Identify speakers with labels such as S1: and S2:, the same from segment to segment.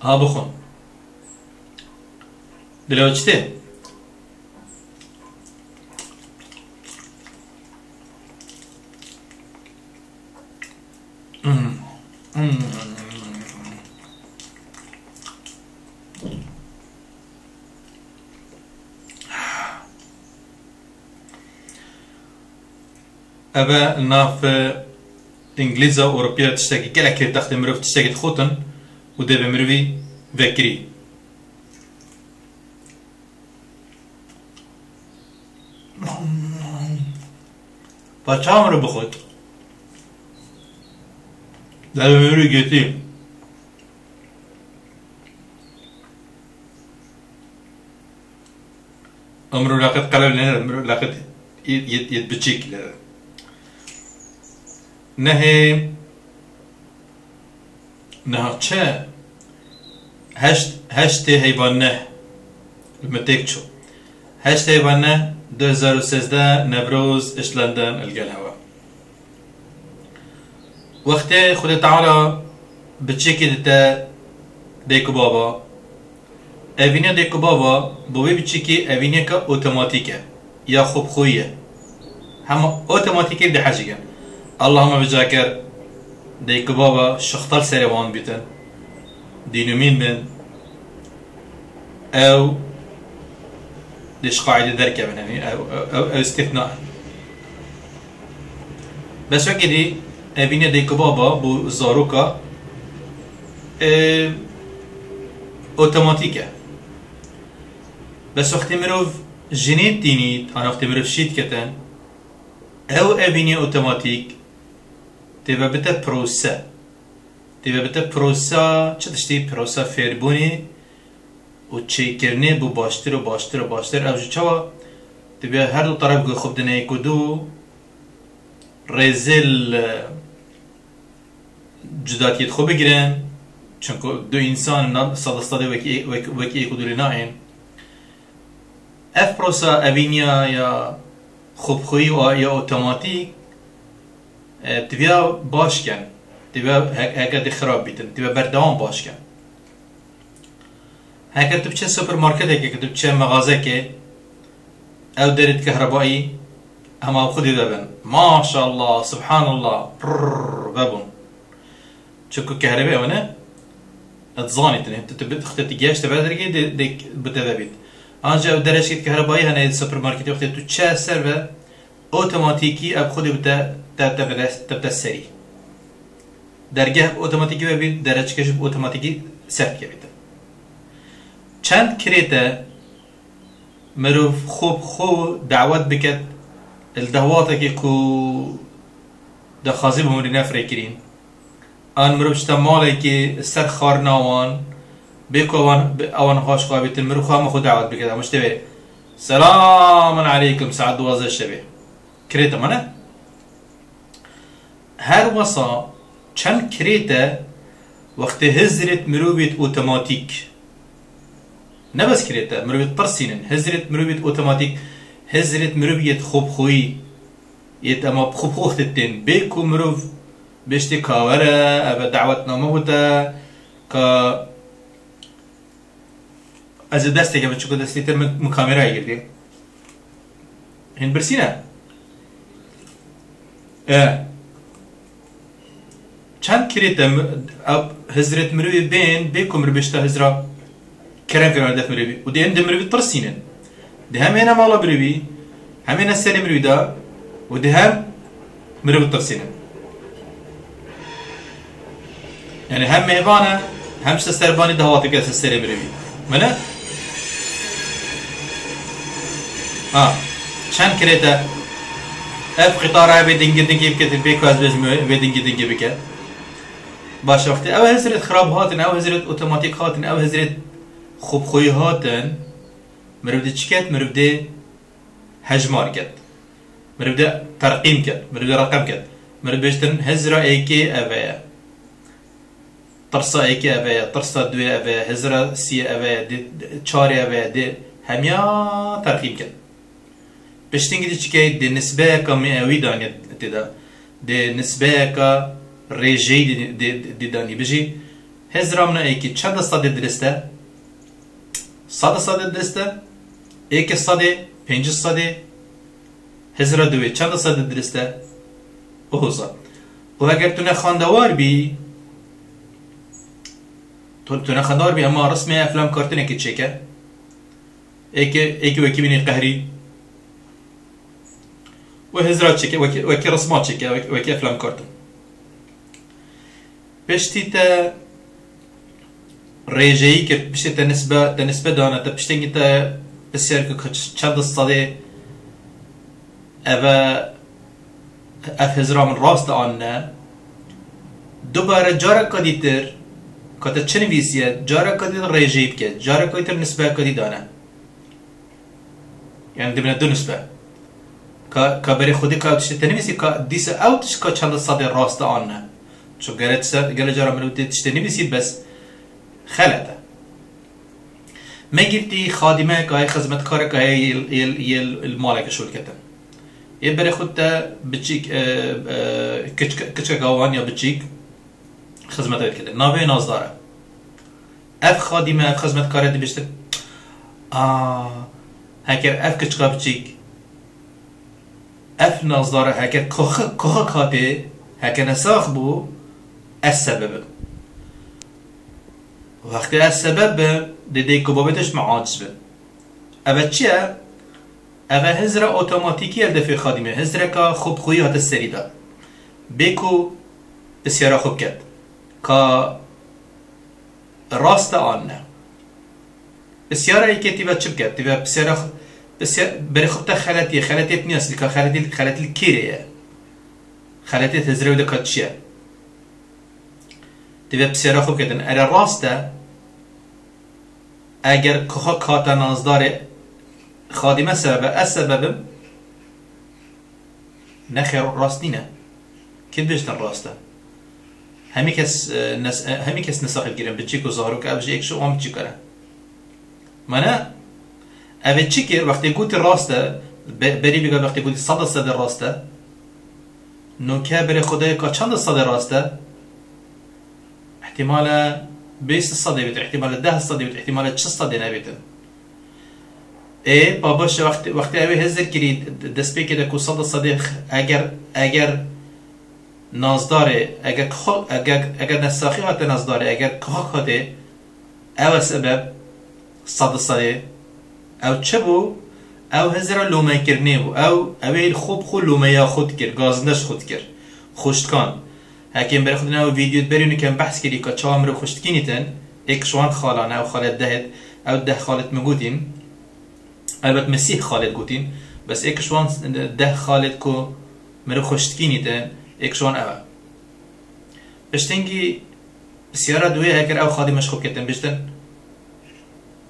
S1: ها بخون دلو چته أبا ناف إنجليزا أوروبيا تشتكي كلا كي تخدم مروف تشتكي تخوتن ودابا مروي فاكري باشامر بخوت دابا مروي جيتي أمرو لاقت قلب لنا أمرو لاقت يتبتشيك نهي چه هشت حیوان نه المتك شو هشت حیوان نه 2013 نوروز اش لندن القى الهوا وقت خد تعالى بتشيكي دتا ديكو بابا اوینیا ديكو بابا بوي بتشيكي اوینیا كا اوتوماتيكا يا خوب خويه هم اوتوماتيكي بدي حاجه اللهم بجاكر ديكو بابا شختال سريوان بيتن دينومين من او ديش قاعدة دركة من يعني أو استثناء بس وكدي أبينا ديكو بابا بو زاروكا اوتوماتيكا بس وقت مروف جنيت دينيت أنا وقت مروف شيت كتن او أبينا اوتوماتيك تبا بتا بروسا چه تشتی پروسا فیربونی و چیکرنی بو باشتر و باشتر و باشتر او جو چوا تبا هر دو طرف گو خوب دنه کدو رزل جداتیت خوب بگیرن چون دو انسان صد وکی ایکو دوری ناین اف پروسا اوینیا یا خوب خویی و یا اوتوماتیک تبیا باش کن تبا هكذا خراب بيتن تبا بردوام باش كان هكذا تبچه سوبر ماركت هكذا تبچه مغازه او دارت كهربائي اما خودي دابن ما شاء الله سبحان الله بابون شكو كهربائي وانا اتزاني تنه تبت اختي تجاش تبع درجه ديك بتدابيت انجا او درجه كهربائي هنا السوبر ماركت اختي تبچه سيرفر اوتوماتيكي اب خودي تبدا سري درگه اوتوماتیکی ببین درجه کش اوتوماتیکی ثبت کرده چند کریته مروف خوب دعوت بکد الدعوات که کو دخازی بمری نفره کرین آن مروف شتا مالی که سر خار ناوان بیکو اوان هاش خوابیتن مروف خواه خود دعوت بکد مشتبه سلام علیکم ساعت 12 شبه کریته منه هر وصا چند کریته وقت هزرت مروبیت اوتوماتیک نه بس کریته مروبیت پرسینن هزرت مروبیت اوتوماتیک هزرت مروبیت خوب خویی یت اما خوب خوختتن بیکو مروب بشتی کاوره او دعوت نامه بوده که از دسته که بچه که دستی تر من کامیرای گردیم هن برسینه چند کریته هزرت مروی بین بیکو مروبشتا هزرا کرم کرن دف مروی و دی اند مروی ترسینن دی هم اینا مالا مروی هم اینا سری مروی دا و دی هم مروی ترسینن يعني هم مهبانه هم سرباني دهواتي كاس السري مروي منه شان كريتا اف قطار بيدنج دنج بكتب بيكواز بيدنج دنج بك باش وقت او هزرت خراب هاتن او هزرت اوتوماتيك هاتن او هزرت خوب خوي هاتن مربدي تشكات مربدي هجمار كت مربدي ترقيم كت مربدي رقم كت مربدي بيشتن هزرا ايكي افيا ترسا ايكي افيا ترسا دوي افيا هزرا سي افيا دي تشاري افيا دي هميا ترقيم كت بيشتن دي تشكات دي نسبة كمئوي دانية تدا دي نسبة ك ريجي دي داني بيجي هزرا من ایکی چند صد درسته؟ صد درسته؟ ایک صد 500 هزرا دوی چند صد درسته؟ اوزا و اگر تو نخاندوار بی تو نخاندوار بی اما رسمي افلام كارتون که چیکه ایک وکی بینی قهری و هزرا چیکه وکی رسمات چیکه وکی افلام كارتون بشتی تا ريجي كرت بشتی تا نسبه دانه تا بشتنگی تا بسیار که چند صده اف هزرا من راست آنه دوباره جارا کدیتر کتا چه نویسیه جارا کدیتر ريجي بکه جارا کدیتر نسبه کدی دانه يعني دبنا دو نسبه که برای خودی که اوتش تنویسی که دیس اوتش که چند صده راست آنه شو قالت جارا منو تشتنویسی بس خلطه ما قلتي خادمه كاي خدمتكار كاي المالك شو الكتن يبري خدتا بتشيك كتشك غوان يا بتشيك خدمتها كده نافي نازداره اف خادمه اف خدمتكار دي بيشت هكر اف كتشكا بتشيك اف نازداره هكر كوخ كاتي هكر نساخ بو السبب وقتی السبب دیدی که بابتش معاجز به اول چیه؟ اول هزر اتوماتیکی الدفع خادمه هزر که خوب خویی هات سری دار بیکو بسیارا خوب کرد که راست آن نه بسیارا ای که تیبا چپ کرد تیبا بسیار بری خوب تا خلطیت نیست که خلطی کیره خلطیت هزر و دکات چیه تیبا بسیارا خوب کردن اره راسته اگر که کاتا نازدار خادمه سبب نخیر راست نینه که بجتن راسته همی کس نساخت گیرن بچی که ظاهرو که اوش ایک شو هم چی کرن منه اوه چی کر وقتی گوتی راسته بری بگه وقتی گوتی 100 راسته نو که بری خدای که چند صد راسته احتمال 20 بيت احتمال 10 بيت احتمال 6 نبيت باباش وقتی اوی هزر کرید دست بی که کو 100 اگر نازداره اگر نساخی هات نازداره اگر که هاته او سبب 100 او چه بو او هزر لومه کرنه بو او اوی خوب لومه خود کرد گازندش خود کرد خوشتکان هکیم برای خودنا و ویدیوت برینو که بحث کردی که چه امر خوشتکینیتن یک شوان خالانه او خالت دهد او ده خالت مگوتین البته مسیح خالت گوتین بس یک شوان ده خالت کو مرو خوشتکینیتن یک شوان اوه بشتنگی بسیاره دوی هکر او خادمش خوب کتن بشتن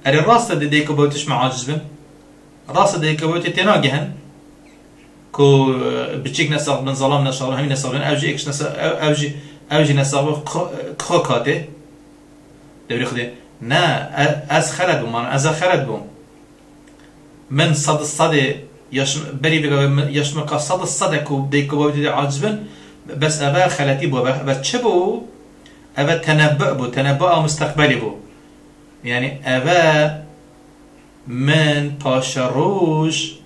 S1: اری راست دیده که باوتش معاجز بن راست دیده که باوتی تناگهن کو بچیک نساق من ظلام نساق همین نساق اوجی اکش نساق اوجی نساق کاته دوری خودی نه از خرد بوم من از خرد بوم من 100 یاش بری بگم یاش مکا 100 کو دیکو باید عاجبن بس اول خلاتی بو بس چه بو اول تنبأ مستقبلی بو یعنی اول من پاشروش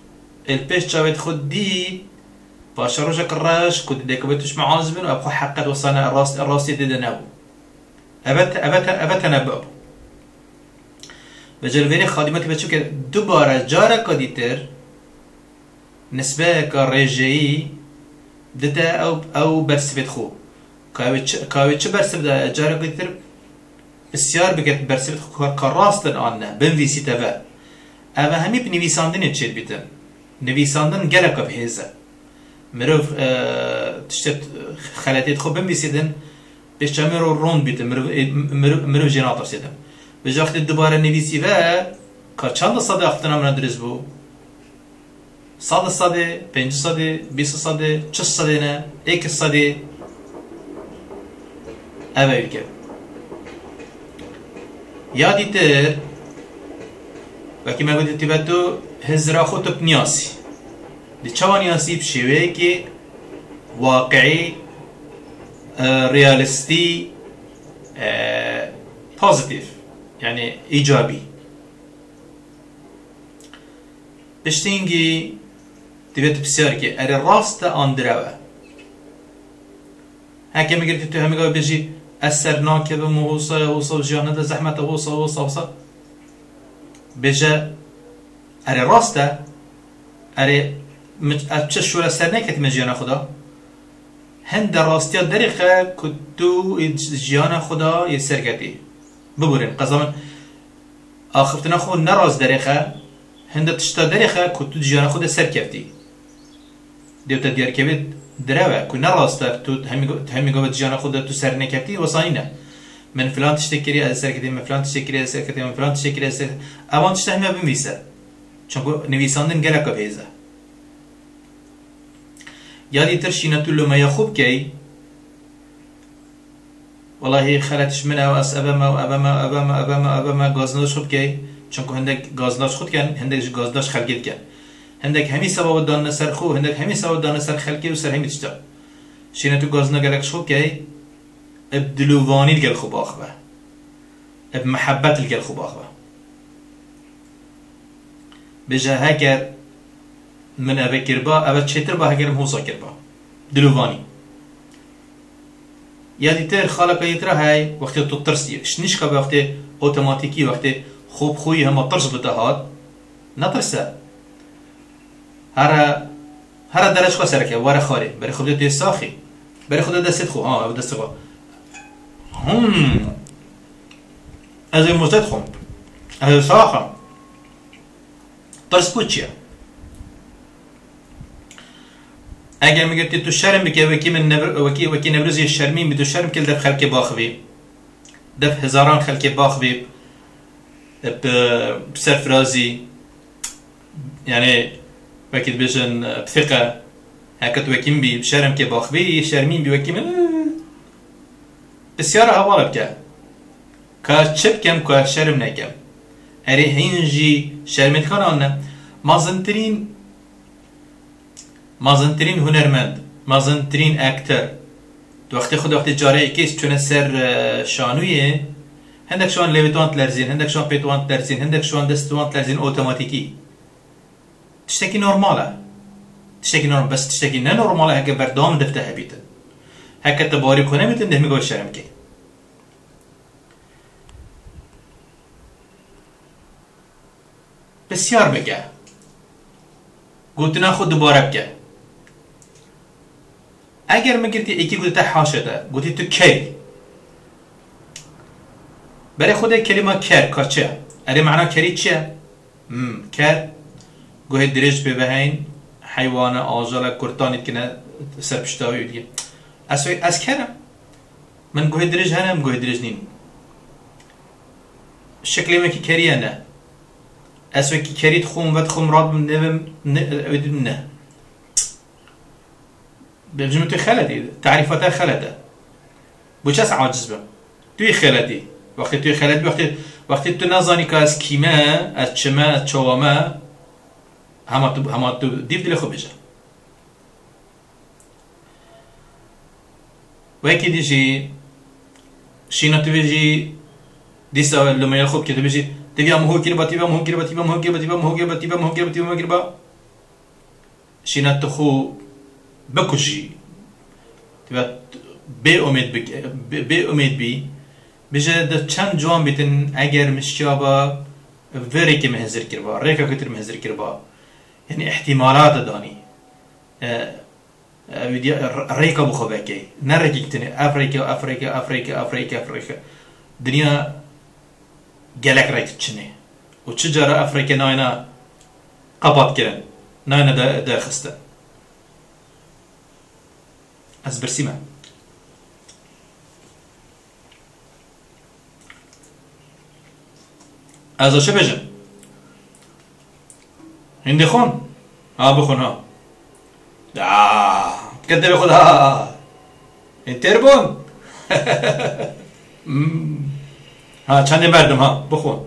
S1: البيش جابت خود دي فاشروجا كراش كنت ديك بيتش معازبن وابخو حقت وصانا الراس يدنابو ابت تنبأ بجلويني خادمتي بتشوف دوباره جارا كديتر نسبة كرجعي دتا او برسبت خو كاوي تش برسبت جارا كديتر بسيار بكت برسبت خو كراستن آنه بنویسی تبا اما همي بنویساندن چید بیتن نویساندن گلک بهیزه مروف تشتت خلاتیت خوب بنویسیدن بیشتر مرو رون بیتن مروف جناطر سیدن بجا وقتی دوباره نویسی و که چند صد اختنا من درس بو 100 500 20 400 نه 100 اوه که یادی تر وکی ما گویی تیبتو هزرا خودت بنیاسی دی چه نیاسی بشیوه که واقعی ریالستی positive يعني إيجابي. بشتينجي تبيت بسياركي أري راستا أندراوة هكا ما قلت تو همي بيجي أسرناك بموصى وصا جانا دا زحمة وصا بيجا أري راستا أري أبتش ولا سرناك مجيانا خدا هند راستيا دريخه كتو جيانا خدا يسرقتي ببورين قزمن آخفتنا خو نراز دريخه هند تشتا دريخه كتو جيانا خدا سركفتي ديوتا ديار كبيت دراوه كو نراستا تو همي قوة جيانا خدا تو سرنكفتي وصاينه من فلان تشتكري از سركتي من فلان تشتكري از سركتي من فلان تشتكري از سركتي اوان تشتهمه بميسه چونكو نويساندن گلکا بهزه یادی ترشینه تو لما يخوب كي والله خلتش منها واس ابما غازناش خود كي چونكو هندك غازناش خود كان هندك غازناش خلقيت كان هندك همي سبب دان سر خو هندك همي سبب دان سر خلقي وسر همي تشتا شينه تو غازنا قالك خود كي ابدلواني القل خو باخبه بمحبه القل خو باخبه بجا هكر من أبى كربا أبى تشتر با هكرم هو صاكربا دلوفاني يادي تر خالق يترى هاي وقت تطرسي شنيش كاب وقت أوتوماتيكي وقت خوب خوي هم طرش بتهاد نطرسه هر درج خو سركه ورا خاري بري خود دي ساخي بري خود دست خو ها دست خو از مزد خو از ساخه طرس بوتشيا اگر میگه تو شرم بکه وکی من وکی نبرزی شرمی می تو شرم کل دف خلک باخوی دف هزاران خلک باخوی بسرفرازی يعني وكيد بيجن بثقة هكذا وكيم بي بشرم كي باخوي شرمين بي وكيم بسيارة هوالا بكا كاشب كم كاشرم نكم اري هنجي شرمت كان عنا مازنترين هنرمند مازنترين اكتر وقتی خود وقتی جاره کیس چون سر شانویه هندک شوان لویتوان تلرزین هندک شوان پیتوان تلرزین هندک شوان دستوان تلرزین اوتوماتیکی تشتكي نورماله تشتكي نورمال بس تشتكي نه نورماله هكا بردام دفتها بيتن هكا تباري بخونه بيتن ده ميقول شرم كي بسيار بكا قلتنا خود دوباره بكا اگر من قلتي ايكي قلتا حاشته قلتي تو كي برای خود کلمه کر چه؟ اره معنا کری چه؟ کر گوه درج به بهین حیوان آجال کرتانید که سر پشتاوی دیگه از کرم من گوه درج هنم گوه درج نیم شکلی من که کریه نه از وکی کرید خوم ود خوم راد نوم نه بجمع توی خلطی تعریفات خلطه بوچه عاجز بم توی خلطی وقتی توی خلطی وقتی تو نزانی که از کیمه از چمه از چوامه همه تو دیو دل خوب بجه و یکی دیجی شینا تو بجی دیسا لما خوب که تو بجی تبي أمهو كربا تبي أمهو كربا تبي أمهو كربا تبي أمهو كربا تبي أمهو كربا تبي أمهو كربا شينات تخو بكوجي تبي بأميد بي بجد چند جوان بيتن اگر مشيابا وريك مهزر كربا ريكا كتر مهزر كربا يعني احتمالات داني ريكا بخوباكي نريكي كتني أفريكا أفريكا أفريكا أفريكا أفريكا دنيا گلک رایت چنه و چجارا افریقا ناینا قبض کردن ناینا دا خسته از برسیمه از چه بجن هندی خون بخون ها کده بخود ها انتربون ها چند مردم ها بخون